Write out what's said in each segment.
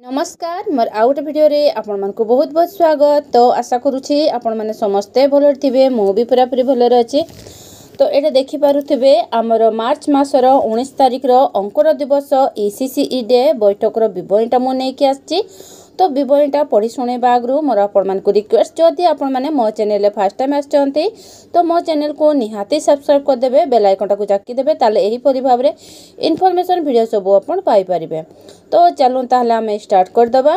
नमस्कार मोर आउ गोटे भिडियो रे आपण मानकु बहुत बहुत स्वागत। तो आशा करूछि आपण माने समस्ते भल थिबे, मो भी पूरा पूरी भल अछि। तो एटा देखि पारुथिबे हमर मार्च मासर 19 तारिख रो अंकुर दिवस ईसीसीई डे बैठक रो विवरणटा मो नै कि आछि। तो विवरणटा पढ़ी सुनेबा आगरु मोर आपण मानकु रिक्वेस्ट, जदि आपण माने मो चैनल फर्स्ट टाइम आछंती तो मो चैनल को निहाती सब्सक्राइब कर देबे, बेल आइकन को जाकी देबे, ताले एही परि भाबरे इन्फॉर्मेशन वीडियो सब आपण पाई परिबे। तो चलूँ ताहले आम स्टार्ट करदबा।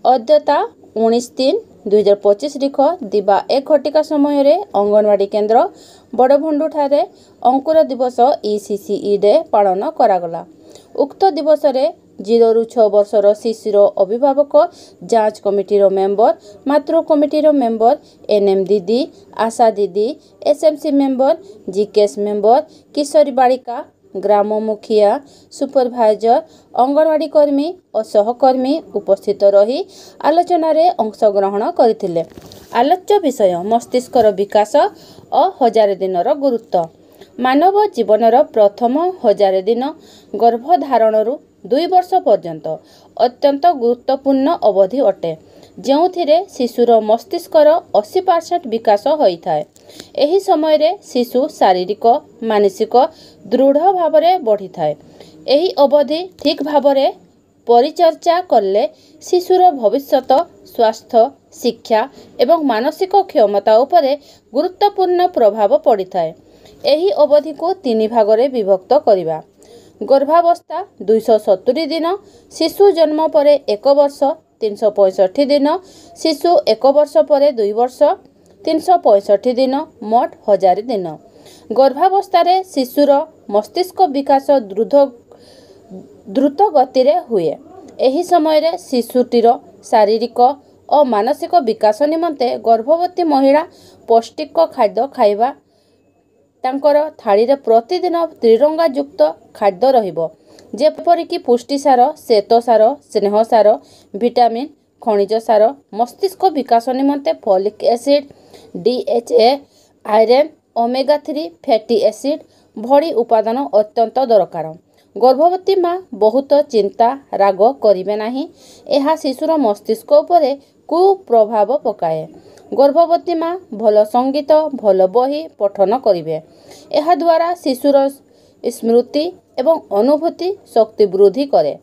अद्यता 19/3/2025 रिख दिबा 1 घटिका समय रे अंगनवाड़ी केन्द्र बड़भंडू ठारे अंकुर दिवस ईसीसीई डे पालन करागला। उक्त दिवस रे 0 ରୁ 6 वर्षर शिशुर अभिभावक, जांच कमिटी रो मेंबर, मातृ कमिटी रो मेंबर, एनएम दीदी, आशा दीदी, एसएमसी मेंबर, जीकेएस मेंबर, किशोरी बालिका, ग्राम मुखिया, सुपरभाइजर, अंगनवाड़ी कर्मी और सहकर्मी उपस्थित रही आलोचना रे अंशग्रहण करथिले। आलोच्य विषय मस्तिष्कर विकास और 1000 दिनर गुरुत्व। मानव जीवनर प्रथम 1000 दिन गर्भधारणरू 2 वर्ष पर्यंत अत्यंत गुरुत्वपूर्ण अवधि अटे, जेउथिरे शिशुर मस्तिष्कर 80% विकास होइथाय। एही समय रे शिशु शारीरिक मानसिक दृढ़ भावरे बढ़ी थाए। एही अवधि ठीक भावरे परिचर्चा करले शिशुर भविष्यत, स्वास्थ्य, शिक्षा एवं मानसिक क्षमता उपरे गुरुत्वपूर्ण प्रभाव पड़ी थाए। एही अवधि को 3 भागरे विभक्त करिबा। गर्भावस्था 270 दिन, शिशु जन्म परे 1 वर्ष 365 दिन, शिशु 1 वर्ष परे 2 वर्ष 365 दिन, मोट 1000 दिन। गर्भावस्था शिशुर मस्तिष्क विकास द्रुत गति रे हुए। एही समय रे शिशुटीर शारीरिक और मानसिक विकास निमंते गर्भवती महिला पौष्टिक खाद्य खाइबा, तांकर थाली रे प्रतिदिन त्रिरंगा युक्त खाद्य रहिबो, जेपरिक पुष्टिसार, श्वेतसार, स्नेहसार, विटामिन, खनिज सार, मस्तिष्क विकास निमंते folic acid, DHA, iron, omega 3 fatty acid भड़ी उपादान अत्यंत दरकार। गर्भवती माँ बहुत चिंता राग करिवे नाही, एहा शिशुर मस्तिष्क उपरे कुप्रभाव पकाए। गर्भवती माँ भल संगीत, भल बही पठन करिवे, एहा द्वारा शिशुर स्मृति एवं अनुभूति शक्ति वृद्धि करे।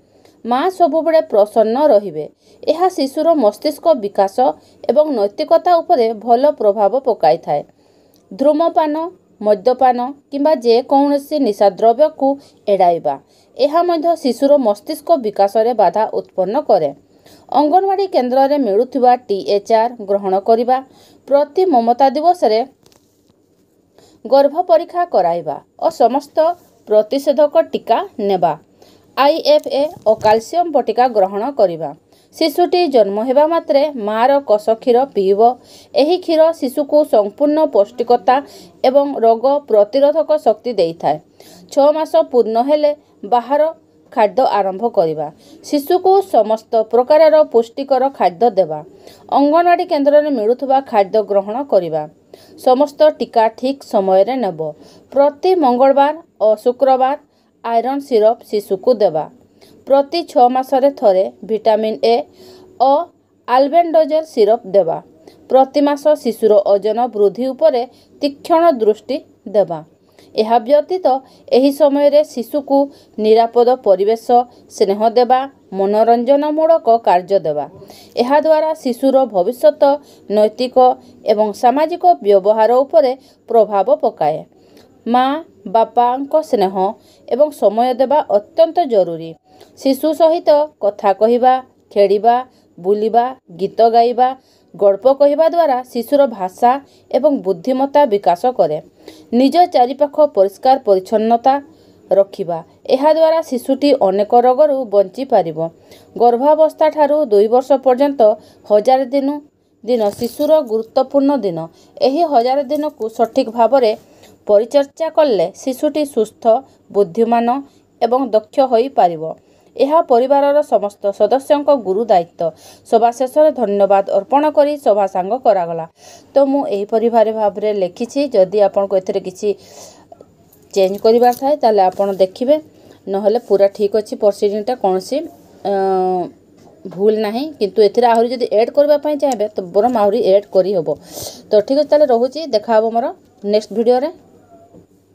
माँ सबुबले प्रसन्न रहिबे, एहा शिशुर मस्तिष्क विकास एवं नैतिकता उपरे भल प्रभाव पकाई थाए। धूमपान, मद्यपान किंबा जे कौनसी निशाद्रव्य को एड़ाइबा, एहा मध्य शिशुर मस्तिष्क विकास रे बाधा उत्पन्न करे। अंगनवाड़ी केन्द्र रे मिलुथिबा टीएचआर ग्रहण करिबा, प्रति ममता दिवस रे गर्भ परीक्षा कराइबा और समस्त प्रतिषेधक टीका नेबा, आईएफए और कैल्शियम बटिका ग्रहण करिबा। शिशुटी जन्म हेबा मात्रे मार कष क्षीर पीब। एही क्षीर शिशु को संपूर्ण पौष्टिकता एवं रोग प्रतिरोधक शक्ति देइथाय। 6 मास पूर्ण हेले बाहर खाद्य आरंभ करिबा। शिशु को समस्त प्रकार पुष्टिकर खाद्य देबा। अंगनवाड़ी केन्द्र रे मिलुथबा खाद्य ग्रहण करिबा। समस्त टीका ठीक समय रे नेब। प्रति मंगलवार और शुक्रवार आयरन सिरप शिशु को देबा। प्रति 6 मासरे थरे विटामिन ए और आल्बेंडोजल सिरप देबा। प्रति मास शिशुर ओजन वृद्धि उपरे तीक्ष्ण दृष्टि देबा। एहा व्यतीत एही समय रे शिशु को निरापद परिवेश, स्नेह देबा, मनोरंजनमूलक कार्य देबा। एहा द्वारा शिशुर भविष्यत नैतिक एवं सामाजिक व्यवहार उपरे प्रभाव पकाए। माँ बापा स्नेह एवं समय देबा अत्यंत जरूरी। शिशु सहित कथा कहिबा, खेलिबा, बुलिबा, गीत गाइबा, गल्प कहिबा द्वारा शिशुर भाषा एवं बुद्धिमत्ता विकास करे। निज चारिपाख परिष्कार परिच्छन्नता रखिबा, एहा द्वारा शिशुटी अनेक रोगरू बंची पारिबो। गर्भावस्था ठारू 2 वर्ष पर्यंत 1000 दिन शिशुर गुरुत्वपूर्ण दिन। एही 1000 दिन को सठिक भावरे परिचर्चा कले शिशुटी सुस्थ, बुद्धिमान एवं दक्ष होई पारिबो। यह परिवार समस्त सदस्यों गुरु दायित्व। सभा शेष धन्यवाद अर्पण करी सभा सांग करागला। तो मुझे भाव में लिखी, जदि आपन को एथिरे किसी चेंज करिबार थाए ताले आपन देखिबे, नहले पूरा ठीक अच्छी प्रोसीडिंगटा कौन सी भूल नहीं किंतु एथिरा आहुरी जदि ऐड करबा पई चाहेबे तो बरम आहुरी ऐड करी होबो। तो ठीक अछि ताले रहूची देखा हबो मोर नेक्स्ट वीडियो रे।